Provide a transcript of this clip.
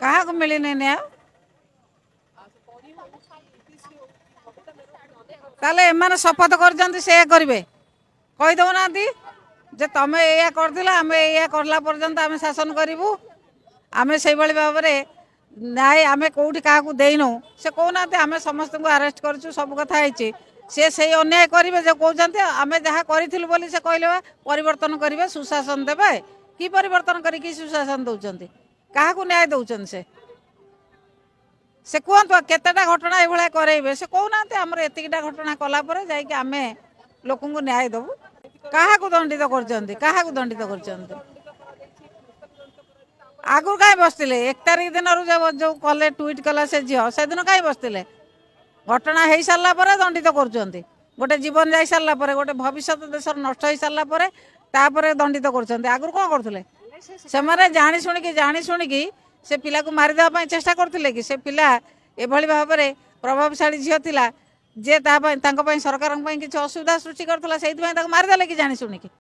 କାହାକୁ ମିଳିନି ନ୍ୟାୟ? ତାହେଲେ ଏମାନେ ଶପଥ କରିଛନ୍ତି ସେ କରିବେ, କହିଦେଉନାହାନ୍ତି ଯେ ତମେ ଏଇଆ କରିଥିଲ, ଆମେ ଏଇଆ କଲା ପର୍ଯ୍ୟନ୍ତ ଆମେ ଶାସନ କରିବୁ। ଆମେ ସେଇଭଳି ଭାବରେ ନ୍ୟାୟ ଆମେ କେଉଁଠି କାହାକୁ ଦେଇନୁ, ସେ କହୁନାହାନ୍ତି ଆମେ ସମସ୍ତଙ୍କୁ ଆରେଷ୍ଟ କରିଛୁ, ସବୁ କଥା ହେଇଛି। ସେ ସେଇ ଅନ୍ୟାୟ କରିବେ ଯେ କହୁଛନ୍ତି ଆମେ ଯାହା କରିଥିଲୁ ବୋଲି ସେ କହିଲେ ବା ପରିବର୍ତ୍ତନ କରିବେ, ସୁଶାସନ ଦେବେ। କି ପରିବର୍ତ୍ତନ କରିକି ସୁଶାସନ ଦେଉଛନ୍ତି? କାହାକୁ ନ୍ୟାୟ ଦେଉଛନ୍ତି ସେ କୁହନ୍ତୁ କେତେଟା ଘଟଣା ଏଇଭଳିଆ କରେଇବେ? ସେ କହୁନାହାନ୍ତି ଆମର ଏତିକିଟା ଘଟଣା କଲା ପରେ ଯାଇକି ଆମେ ଲୋକଙ୍କୁ ନ୍ୟାୟ ଦେବୁ। କାହାକୁ ଦଣ୍ଡିତ କରୁଛନ୍ତି? କାହାକୁ ଦଣ୍ଡିତ କରୁଛନ୍ତି? ଆଗରୁ କାହିଁ ବସିଥିଲେ? 1 ତାରିଖ ଦିନରୁ ଯେଉଁ କଲେ ଟ୍ୱିଟ୍ କଲା ସେ ଝିଅ, ସେଦିନ କାହିଁ ବସିଥିଲେ? ଘଟଣା ହେଇସାରିଲା ପରେ ଦଣ୍ଡିତ କରୁଛନ୍ତି। ଗୋଟେ ଜୀବନ ଯାଇସାରିଲା ପରେ, ଗୋଟେ ଭବିଷ୍ୟତ ଦେଶର ନଷ୍ଟ ହେଇସାରିଲା ପରେ ତାପରେ ଦଣ୍ଡିତ କରୁଛନ୍ତି। ଆଗରୁ କ'ଣ କରୁଥିଲେ? ସେମାନେ ଜାଣି ଶୁଣିକି ସେ ପିଲାକୁ ମାରିଦେବା ପାଇଁ ଚେଷ୍ଟା କରୁଥିଲେ କି? ସେ ପିଲା ଏଭଳି ଭାବରେ ପ୍ରଭାବଶାଳୀ ଝିଅ ଥିଲା ଯେ ତାଙ୍କ ପାଇଁ ସରକାରଙ୍କ ପାଇଁ କିଛି ଅସୁବିଧା ସୃଷ୍ଟି କରୁଥିଲା, ସେଇଥିପାଇଁ ତାକୁ ମାରିଦେଲେ କି ଜାଣି ଶୁଣିକି?